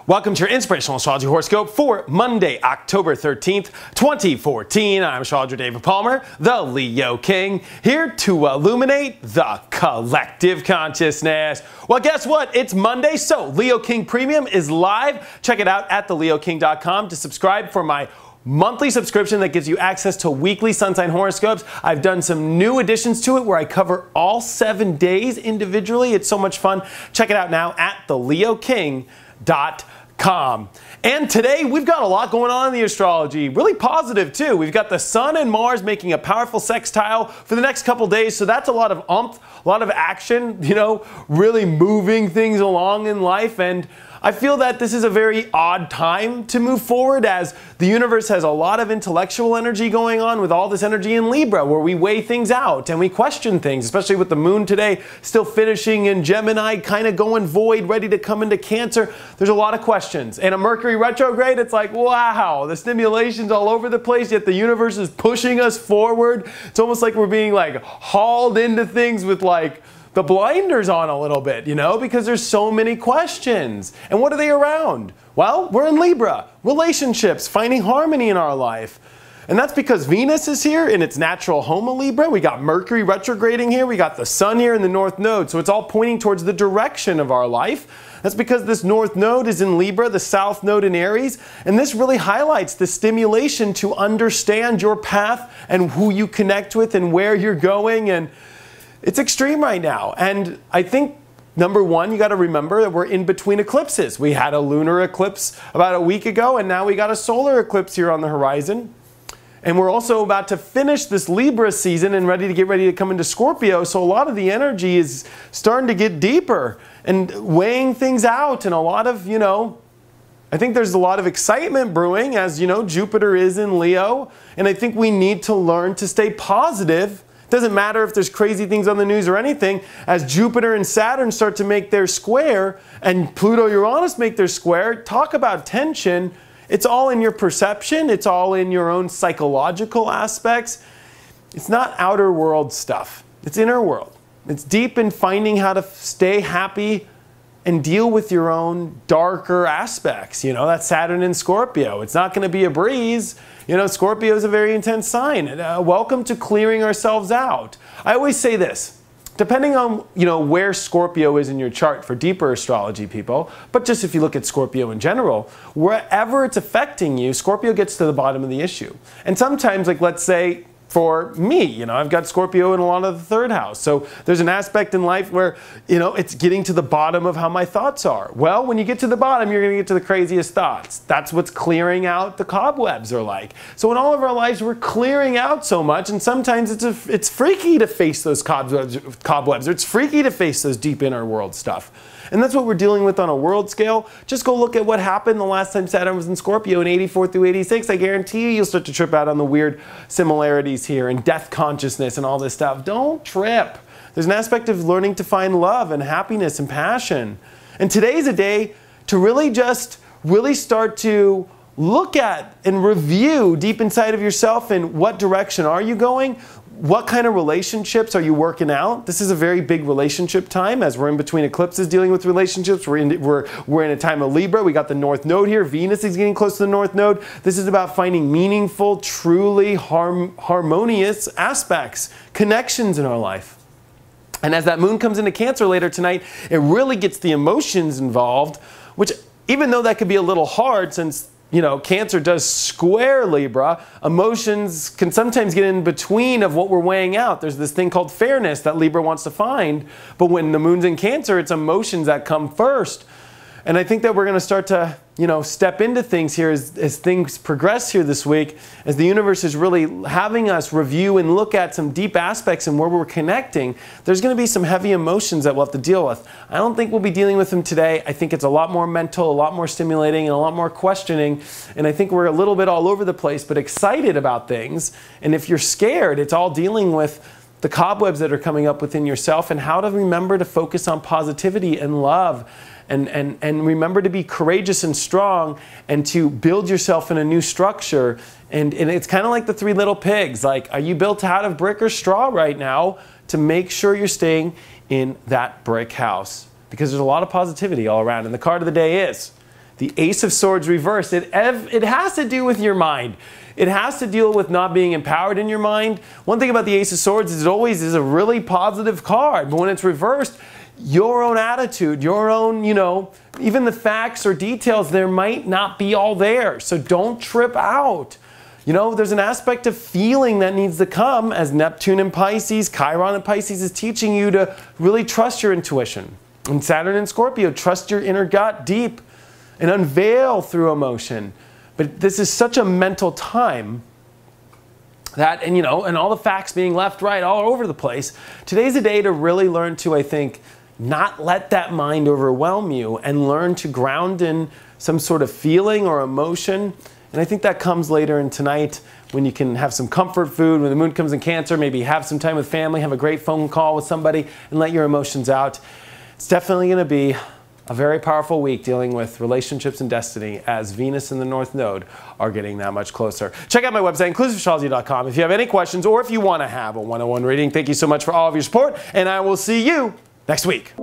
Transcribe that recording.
Welcome to your Inspirational Astrology Horoscope for Monday, October 13th, 2014. I'm astrologer David Palmer, the Leo King, here to illuminate the collective consciousness. Well, guess what? It's Monday, so Leo King Premium is live. Check it out at theleoking.com to subscribe for my monthly subscription that gives you access to weekly sun sign horoscopes. I've done some new additions to it where I cover all 7 days individually. It's so much fun. Check it out now at theleoking.com. And today we've got a lot going on in the astrology, really positive too. We've got the Sun and Mars making a powerful sextile for the next couple days, so that's a lot of oomph, a lot of action, you know, really moving things along in life. And I feel that this is a very odd time to move forward, as the universe has a lot of intellectual energy going on with all this energy in Libra, where we weigh things out and we question things, especially with the moon today still finishing in Gemini, kind of going void, ready to come into Cancer. There's a lot of questions. And a Mercury retrograde, it's like, wow, the stimulation's all over the place, yet the universe is pushing us forward. It's almost like we're being like hauled into things with like the blinders on a little bit, you know, because there's so many questions. And what are they around? Well, we're in Libra, relationships, finding harmony in our life. And that's because Venus is here in its natural home of Libra. We got Mercury retrograding here. We got the Sun here in the North Node. So it's all pointing towards the direction of our life. That's because this North Node is in Libra, the South Node in Aries. And this really highlights the stimulation to understand your path and who you connect with and where you're going. And it's extreme right now. And I think, number one, you got to remember that we're in between eclipses. We had a lunar eclipse about a week ago, and now we got a solar eclipse here on the horizon. And we're also about to finish this Libra season and get ready to come into Scorpio. So a lot of the energy is starting to get deeper and weighing things out. And a lot of, you know, I think there's a lot of excitement brewing, as you know, Jupiter is in Leo. And I think we need to learn to stay positive. Doesn't matter if there's crazy things on the news or anything. As Jupiter and Saturn start to make their square and Pluto, Uranus make their square, talk about tension. It's all in your perception. It's all in your own psychological aspects. It's not outer world stuff. It's inner world. It's deep in finding how to stay happy and deal with your own darker aspects. You know, that's Saturn in Scorpio. It's not going to be a breeze. You know, Scorpio is a very intense sign. Welcome to clearing ourselves out. I always say this, depending on, you know, where Scorpio is in your chart for deeper astrology people, but just if you look at Scorpio in general, wherever it's affecting you, Scorpio gets to the bottom of the issue. And sometimes, like let's say, for me, you know, I've got Scorpio in a lot of the third house. So there's an aspect in life where, you know, it's getting to the bottom of how my thoughts are. Well, when you get to the bottom, you're going to get to the craziest thoughts. That's what's clearing out the cobwebs are like. So in all of our lives, we're clearing out so much, and sometimes it's freaky to face those cobwebs, or it's freaky to face those deep inner world stuff. And that's what we're dealing with on a world scale. Just go look at what happened the last time Saturn was in Scorpio in 84 through 86. I guarantee you'll start to trip out on the weird similarities here and death consciousness and all this stuff. Don't trip. There's an aspect of learning to find love and happiness and passion. And today's a day to really start to look at and review deep inside of yourself and what direction are you going? What kind of relationships are you working out? This is a very big relationship time, as we're in between eclipses dealing with relationships. We're in a time of Libra. We got the North Node here. Venus is getting close to the North Node. This is about finding meaningful, truly harmonious aspects, connections in our life. And as that moon comes into Cancer later tonight, it really gets the emotions involved, which even though that could be a little hard since, you know, Cancer does square Libra, emotions can sometimes get in between of what we're weighing out. There's this thing called fairness that Libra wants to find, but when the moon's in Cancer, it's emotions that come first. And I think that we're going to start to, you know, step into things here as things progress here this week, as the universe is really having us review and look at some deep aspects and where we're connecting. There's going to be some heavy emotions that we'll have to deal with. I don't think we'll be dealing with them today. I think it's a lot more mental, a lot more stimulating, and a lot more questioning. And I think we're a little bit all over the place, but excited about things. And if you're scared, it's all dealing with the cobwebs that are coming up within yourself, and how to remember to focus on positivity and love, and remember to be courageous and strong, and to build yourself in a new structure. And it's kind of like the three little pigs. Like, are you built out of brick or straw right now, to make sure you're staying in that brick house? Because there's a lot of positivity all around. And the card of the day is the Ace of Swords reversed. It has to do with your mind. It has to deal with not being empowered in your mind. One thing about the Ace of Swords is it always is a really positive card. But when it's reversed, your own attitude, your own, even the facts or details, there might not be all there. So don't trip out. There's an aspect of feeling that needs to come, as Neptune in Pisces, Chiron in Pisces is teaching you to really trust your intuition. And Saturn in Scorpio, trust your inner gut deep and unveil through emotion. But this is such a mental time that, and all the facts being left, right, all over the place. Today's a day to really learn to, I think, not let that mind overwhelm you, and learn to ground in some sort of feeling or emotion. And I think that comes later in tonight, when you can have some comfort food. When the moon comes in Cancer, maybe have some time with family, have a great phone call with somebody, and let your emotions out. It's definitely going to be a very powerful week dealing with relationships and destiny, as Venus and the North Node are getting that much closer. Check out my website, inclusiveastrology.com, if you have any questions, or if you want to have a one-on-one reading. Thank you so much for all of your support, and I will see you next week.